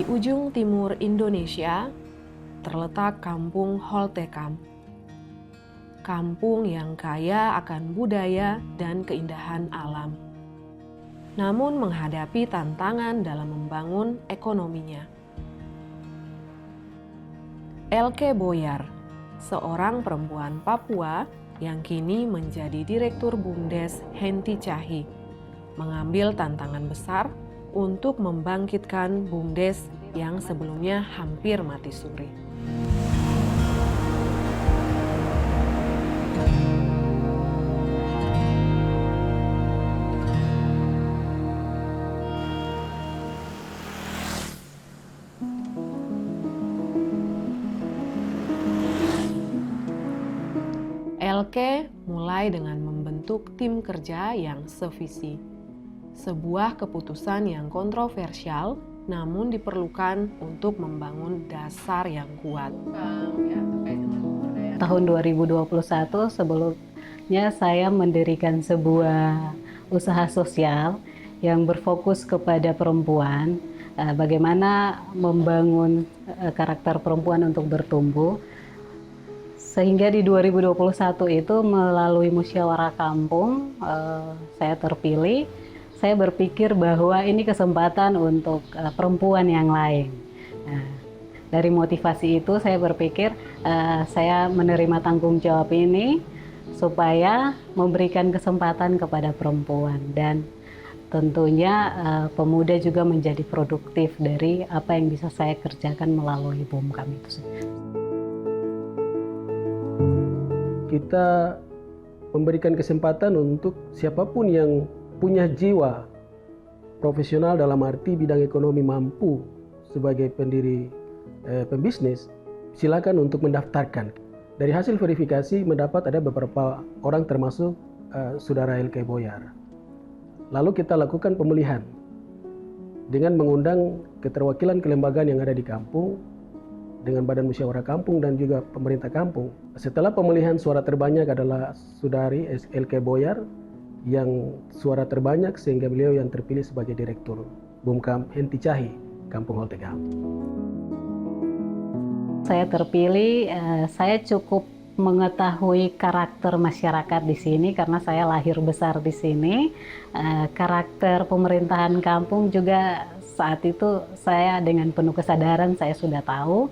Di ujung timur Indonesia terletak Kampung Holtekam. Kampung yang kaya akan budaya dan keindahan alam. Namun menghadapi tantangan dalam membangun ekonominya. Elke Boyar, seorang perempuan Papua yang kini menjadi Direktur BUMDes Henty Cahyi, mengambil tantangan besar untuk membangkitkan BUMDes yang sebelumnya hampir mati suri. Elke mulai dengan membentuk tim kerja yang sevisi. Sebuah keputusan yang kontroversial namun diperlukan untuk membangun dasar yang kuat. Tahun 2021 sebelumnya saya mendirikan sebuah usaha sosial yang berfokus kepada perempuan, bagaimana membangun karakter perempuan untuk bertumbuh. Sehingga di 2021 itu melalui musyawarah kampung saya terpilih. Saya berpikir bahwa ini kesempatan untuk perempuan yang lain. Nah, dari motivasi itu saya berpikir saya menerima tanggung jawab ini supaya memberikan kesempatan kepada perempuan dan tentunya pemuda juga menjadi produktif dari apa yang bisa saya kerjakan melalui BUMKAM itu sendiri. Kita memberikan kesempatan untuk siapapun yang punya jiwa profesional dalam arti bidang ekonomi mampu sebagai pendiri pembisnis, silakan untuk mendaftarkan. Dari hasil verifikasi mendapat ada beberapa orang termasuk saudara Elke Boyar. Lalu kita lakukan pemilihan dengan mengundang keterwakilan kelembagaan yang ada di kampung, dengan Badan Musyawarah Kampung dan juga pemerintah kampung. Setelah pemilihan, suara terbanyak adalah saudari Elke Boyar yang suara terbanyak sehingga beliau yang terpilih sebagai Direktur BUMKAM Henty Cahyi, Kampung Holtekam. Saya terpilih, saya cukup mengetahui karakter masyarakat di sini karena saya lahir besar di sini. Karakter pemerintahan kampung juga saat itu saya dengan penuh kesadaran saya sudah tahu,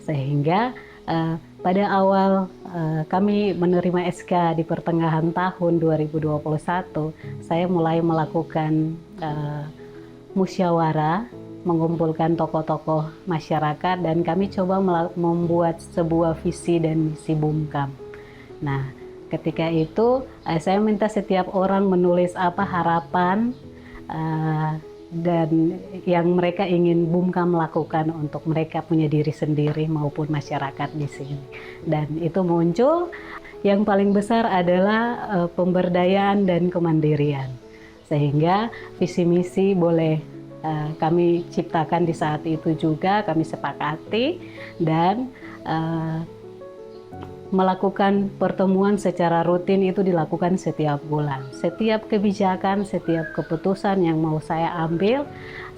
sehingga pada awal kami menerima SK di pertengahan tahun 2021, saya mulai melakukan musyawarah, mengumpulkan tokoh-tokoh masyarakat dan kami coba membuat sebuah visi dan misi BUMKAM. Nah, ketika itu saya minta setiap orang menulis apa harapan dan yang mereka ingin BUMKAM lakukan untuk mereka punya diri sendiri maupun masyarakat di sini. Dan itu muncul yang paling besar adalah pemberdayaan dan kemandirian. Sehingga visi misi boleh kami ciptakan di saat itu juga, kami sepakati dan melakukan pertemuan secara rutin itu dilakukan setiap bulan. Setiap kebijakan, setiap keputusan yang mau saya ambil,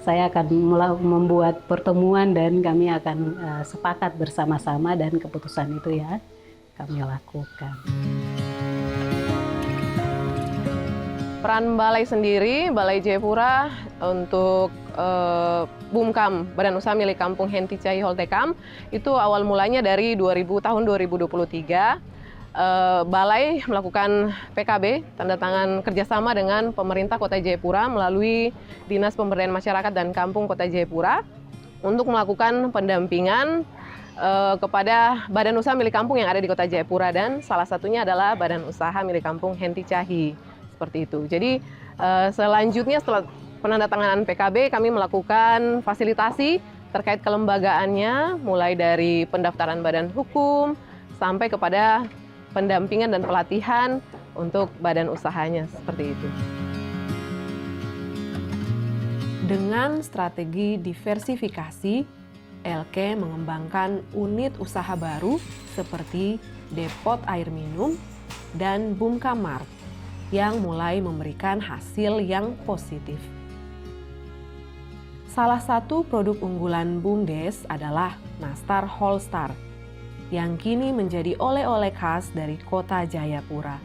saya akan membuat pertemuan dan kami akan sepakat bersama-sama dan keputusan itu ya kami lakukan. Peran Balai sendiri, Balai Jayapura untuk BUMKAM, Badan Usaha Milik Kampung Henty Cahyi Holtekam, itu awal mulanya dari tahun 2023. Balai melakukan PKB, tanda tangan kerjasama dengan pemerintah Kota Jayapura melalui Dinas Pemberdayaan Masyarakat dan Kampung Kota Jayapura untuk melakukan pendampingan kepada badan usaha milik kampung yang ada di Kota Jayapura dan salah satunya adalah Badan Usaha Milik Kampung Henty Cahyi. Seperti itu. Jadi selanjutnya setelah penandatanganan PKB kami melakukan fasilitasi terkait kelembagaannya mulai dari pendaftaran badan hukum sampai kepada pendampingan dan pelatihan untuk badan usahanya seperti itu. Dengan strategi diversifikasi, Elke mengembangkan unit usaha baru seperti Depot Air Minum dan BUMKAM Mart yang mulai memberikan hasil yang positif. Salah satu produk unggulan BUMDes adalah Nastar Holstar, yang kini menjadi oleh-oleh khas dari kota Jayapura.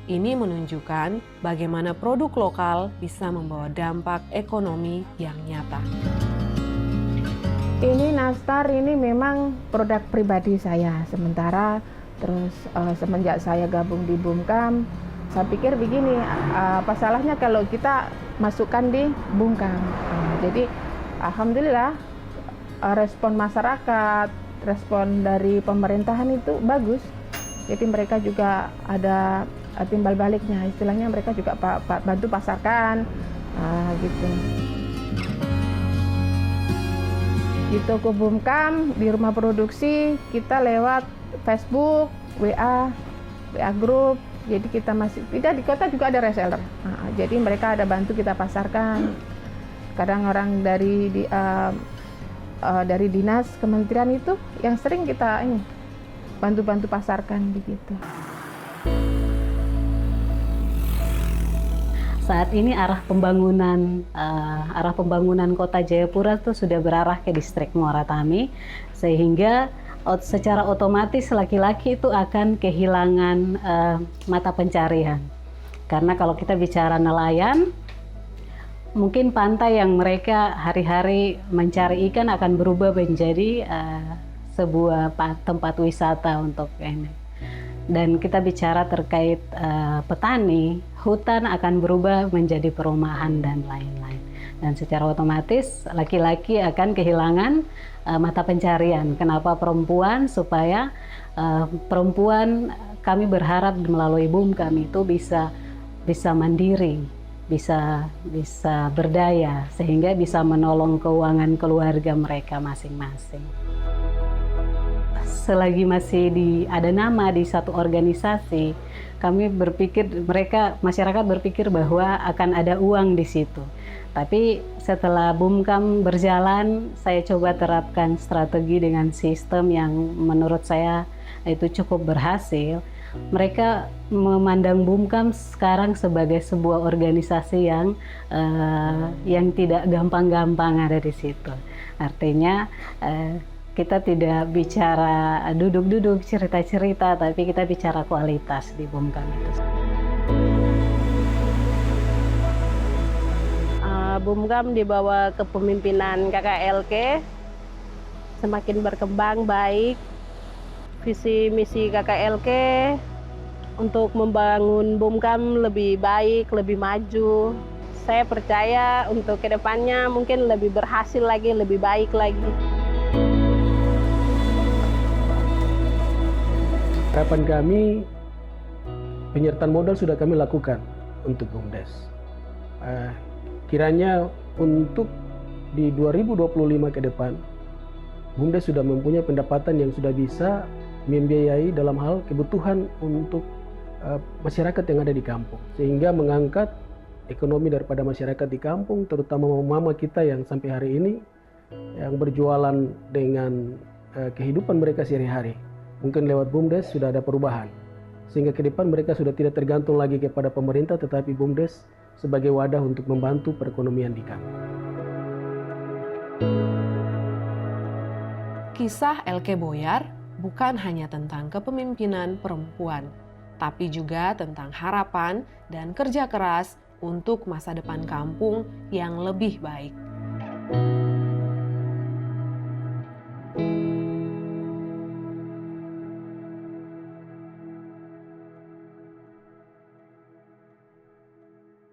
Ini menunjukkan bagaimana produk lokal bisa membawa dampak ekonomi yang nyata. Ini Nastar ini memang produk pribadi saya. Sementara terus semenjak saya gabung di Bumkam, saya pikir begini, apa salahnya kalau kita masukkan di Bumkam. Jadi alhamdulillah respon masyarakat, respon dari pemerintahan itu bagus. Jadi mereka juga ada timbal baliknya, istilahnya mereka juga bantu pasarkan gitu. Di toko Bumkam, di rumah produksi, kita lewat Facebook, WA Group. Jadi kita di kota juga ada reseller. Jadi mereka ada bantu kita pasarkan. Kadang orang dari dinas kementerian itu yang sering kita bantu-bantu pasarkan begitu. Saat ini arah pembangunan kota Jayapura itu sudah berarah ke distrik Muara Tami, sehingga secara otomatis laki-laki itu akan kehilangan mata pencarian. Karena kalau kita bicara nelayan, mungkin pantai yang mereka hari-hari mencari ikan akan berubah menjadi sebuah tempat wisata untuk ini. Dan kita bicara terkait petani, hutan akan berubah menjadi perumahan dan lain-lain. Dan secara otomatis laki-laki akan kehilangan mata pencarian. Kenapa perempuan? Supaya perempuan, kami berharap melalui Bumkam itu bisa mandiri, bisa berdaya, sehingga bisa menolong keuangan keluarga mereka masing-masing. Selagi masih ada nama di satu organisasi, kami berpikir, masyarakat berpikir bahwa akan ada uang di situ. Tapi setelah Bumkam berjalan, saya coba terapkan strategi dengan sistem yang menurut saya itu cukup berhasil. Mereka memandang Bumkam sekarang sebagai sebuah organisasi yang tidak gampang-gampang ada di situ. Artinya kita tidak bicara duduk-duduk cerita-cerita, tapi kita bicara kualitas di Bumkam itu. Bumkam di bawah kepemimpinan Kakak Elke semakin berkembang baik. Visi misi Kakak Elke untuk membangun Bumkam lebih baik, lebih maju. Saya percaya untuk kedepannya mungkin lebih berhasil lagi, lebih baik lagi. Harapan kami, penyertaan modal sudah kami lakukan untuk BUMDes. Kiranya untuk di 2025 ke depan, BUMDes sudah mempunyai pendapatan yang sudah bisa membiayai dalam hal kebutuhan untuk masyarakat yang ada di kampung, sehingga mengangkat ekonomi daripada masyarakat di kampung, terutama mama kita yang sampai hari ini yang berjualan dengan kehidupan mereka sehari-hari. Mungkin lewat BUMDes sudah ada perubahan, sehingga ke depan mereka sudah tidak tergantung lagi kepada pemerintah, tetapi BUMDes sebagai wadah untuk membantu perekonomian di kampung. Kisah Elke Boyar bukan hanya tentang kepemimpinan perempuan, tapi juga tentang harapan dan kerja keras untuk masa depan kampung yang lebih baik.